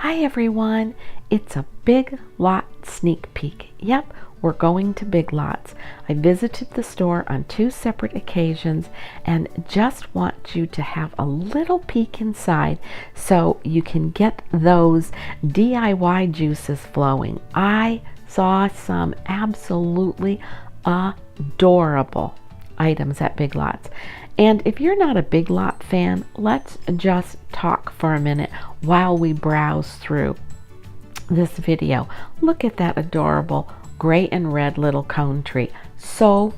Hi everyone, it's a Big Lot sneak peek. Yep, we're going to Big Lots. I visited the store on 2 separate occasions and just want you to have a little peek inside so you can get those DIY juices flowing. I saw some absolutely adorable items at Big Lots. And if you're not a Big Lot fan, let's just talk for a minute while we browse through this video. Look at that adorable gray and red little cone tree. So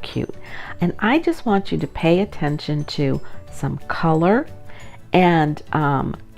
cute. And I just want you to pay attention to some color and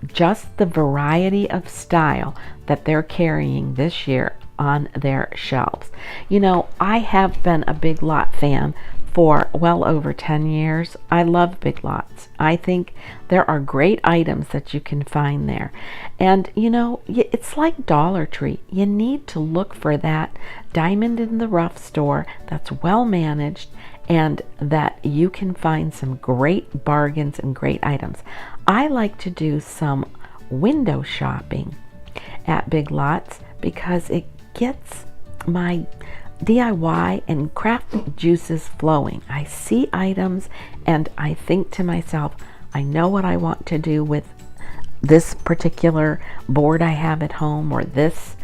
just the variety of style that they're carrying this year on their shelves. You know, I have been a Big Lot fan for well over 10 years. I love Big Lots. I think there are great items that you can find there. And you know, it's like Dollar Tree. You need to look for that diamond in the rough store that's well managed and that you can find some great bargains and great items. I like to do some window shopping at Big Lots because it gets my DIY and craft juices flowing. I see items and I think to myself, I know what I want to do with this particular board I have at home or this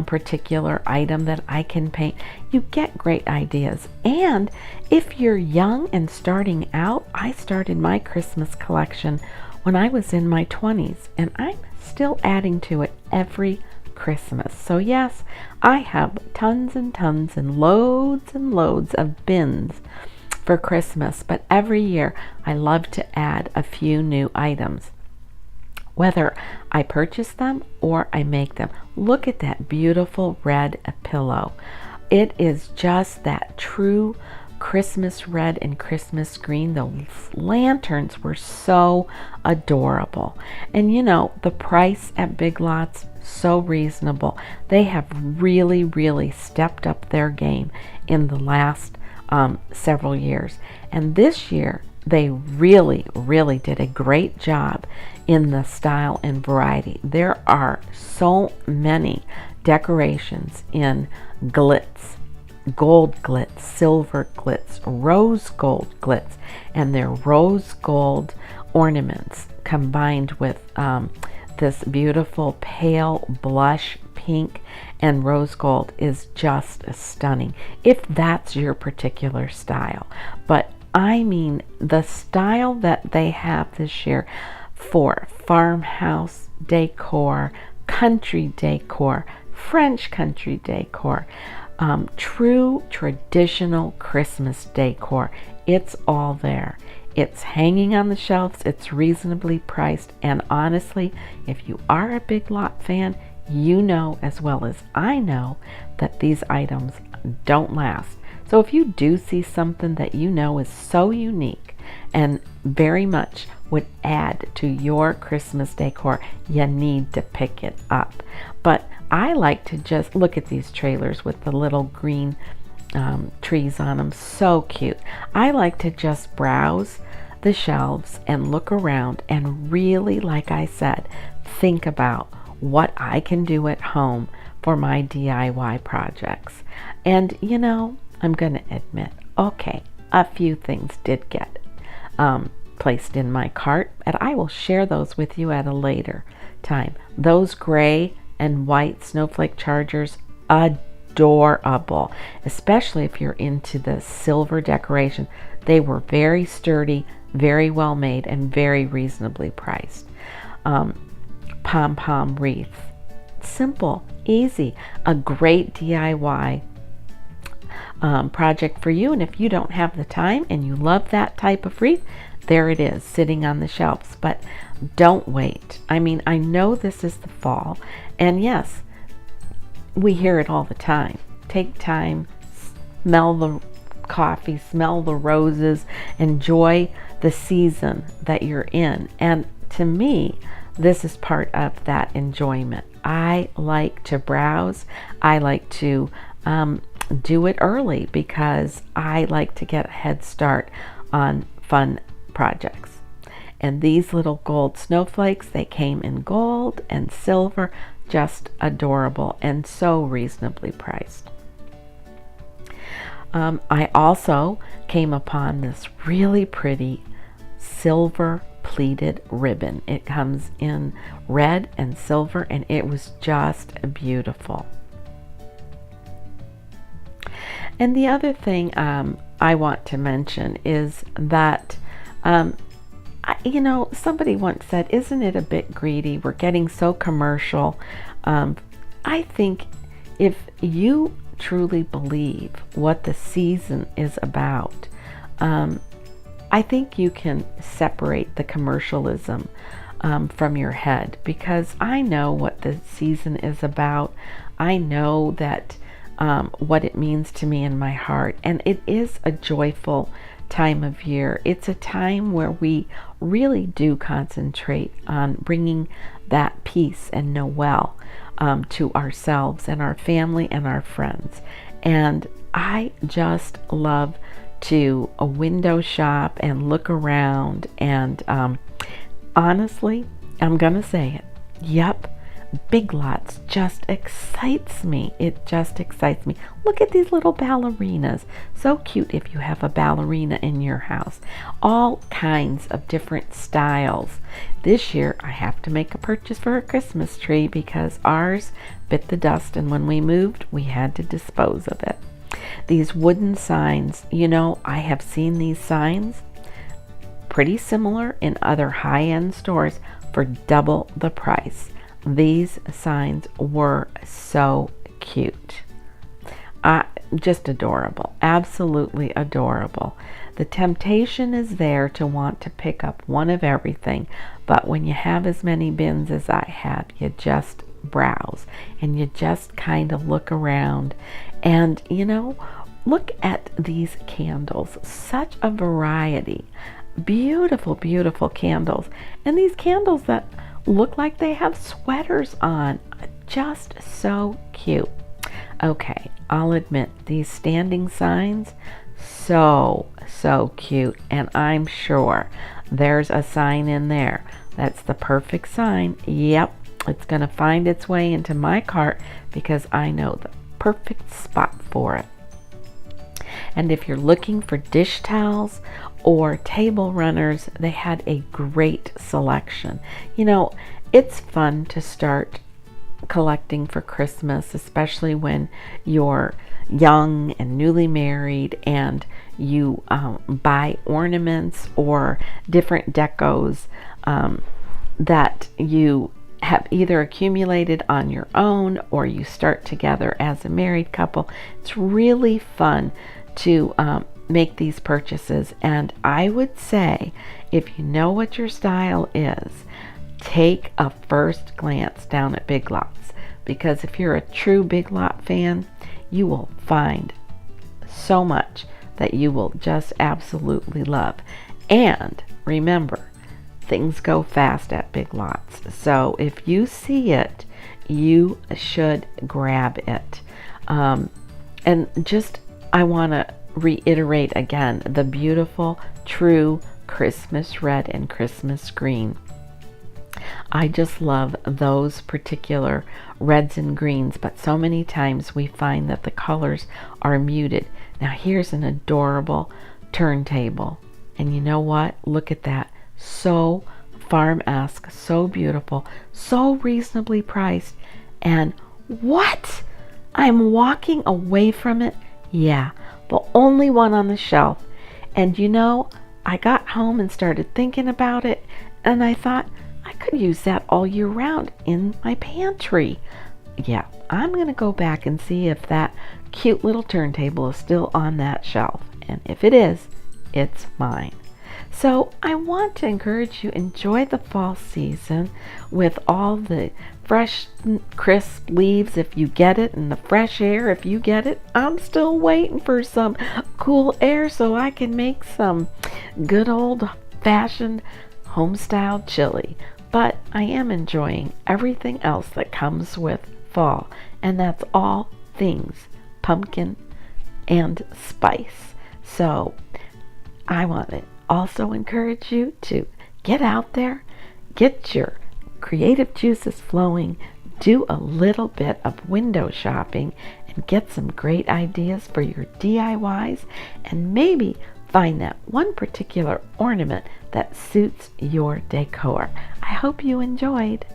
particular item that I can paint. You get great ideas. And if you're young and starting out, I started my Christmas collection when I was in my 20s and I'm still adding to it every Christmas. So yes, I have tons and tons and loads of bins for Christmas, but every year I love to add a few new items, whether I purchase them or I make them. Look at that beautiful red pillow. It is just that true Christmas red and Christmas green. The lanterns were so adorable. And you know, the price at Big Lots, so reasonable. They have really stepped up their game in the last several years. And this year, they really did a great job in the style and variety. There are so many decorations in glitz, gold glitz, silver glitz, rose gold glitz, and their rose gold ornaments combined with this beautiful pale blush pink and rose gold is just stunning, if that's your particular style. But I mean, the style that they have this year for farmhouse decor, country decor, French country decor, true traditional Christmas decor, it's all there. It's hanging on the shelves, it's reasonably priced, and honestly, if you are a Big Lot fan, you know as well as I know that these items don't last. So if you do see something that you know is so unique and very much would add to your Christmas decor, you need to pick it up. But I like to just look at these trailers with the little green trees on them. So cute. I like to just browse the shelves and look around and really, like I said, think about what I can do at home for my DIY projects. And you know, I'm going to admit, okay, a few things did get placed in my cart, and I will share those with you at a later time. Those gray and white snowflake chargers, adorable, especially if you're into the silver decoration. They were very sturdy, very well made, and very reasonably priced. Pom-pom wreath, simple, easy, a great DIY project for you. And if you don't have the time and you love that type of wreath, there it is sitting on the shelves. But don't wait. I mean, I know this is the fall, and yes, we hear it all the time. Take time, smell the coffee, smell the roses, enjoy the season that you're in. And to me, this is part of that enjoyment. I like to browse. I like to do it early because I like to get a head start on fun projects. And these little gold snowflakes, they came in gold and silver, just adorable and so reasonably priced. I also came upon this really pretty silver pleated ribbon. It comes in red and silver, and it was just beautiful. And the other thing I want to mention is that somebody once said, isn't it a bit greedy? We're getting so commercial. I think if you truly believe what the season is about, I think you can separate the commercialism from your head, because I know what the season is about. I know that what it means to me in my heart, and it is a joyful time of year. It's a time where we really do concentrate on bringing that peace and Noel to ourselves and our family and our friends. And I just love to window shop and look around, and honestly, I'm gonna say it, yep, Big Lots just excites me. It just excites me. Look at these little ballerinas. So cute if you have a ballerina in your house. All kinds of different styles. This year I have to make a purchase for a Christmas tree because ours bit the dust, and when we moved we had to dispose of it. These wooden signs, I have seen these signs pretty similar in other high-end stores for double the price. These signs were so cute. Just adorable. Absolutely adorable. The temptation is there to want to pick up one of everything, but when you have as many bins as I have, you just browse and you just kind of look around, and look at these candles. Such a variety. Beautiful, beautiful candles. And these candles that look like they have sweaters on. Just so cute. Okay, I'll admit, these standing signs, so cute. And I'm sure there's a sign in there that's the perfect sign. Yep, it's going to find its way into my cart because I know the perfect spot for it. And if you're looking for dish towels or table runners, they had a great selection. It's fun to start collecting for Christmas, especially when you're young and newly married and you buy ornaments or different decos that you have either accumulated on your own or you start together as a married couple. It's really fun to make these purchases, and I would say if you know what your style is, take a first glance down at Big Lots, because if you're a true Big Lot fan, you will find so much that you will just absolutely love. And remember, things go fast at Big Lots, so if you see it, you should grab it. And just, I want to reiterate again the beautiful, true Christmas red and Christmas green. I just love those particular reds and greens, but so many times we find that the colors are muted. Now here's an adorable turntable, and you know what? Look at that. So farm-esque, so beautiful, so reasonably priced, and what? I'm walking away from it. Yeah, the only one on the shelf. And I got home and started thinking about it, and I thought I could use that all year round in my pantry. Yeah, I'm going to go back and see if that cute little turntable is still on that shelf. And if it is, it's mine. So I want to encourage you, enjoy the fall season with all the fresh, crisp leaves if you get it, and the fresh air if you get it. I'm still waiting for some cool air so I can make some good old-fashioned home-style chili. But I am enjoying everything else that comes with fall, and that's all things pumpkin and spice. So I want to also encourage you to Get out there, get your creative juices flowing, do a little bit of window shopping, and get some great ideas for your DIYs, and maybe find that one particular ornament that suits your decor. I hope you enjoyed.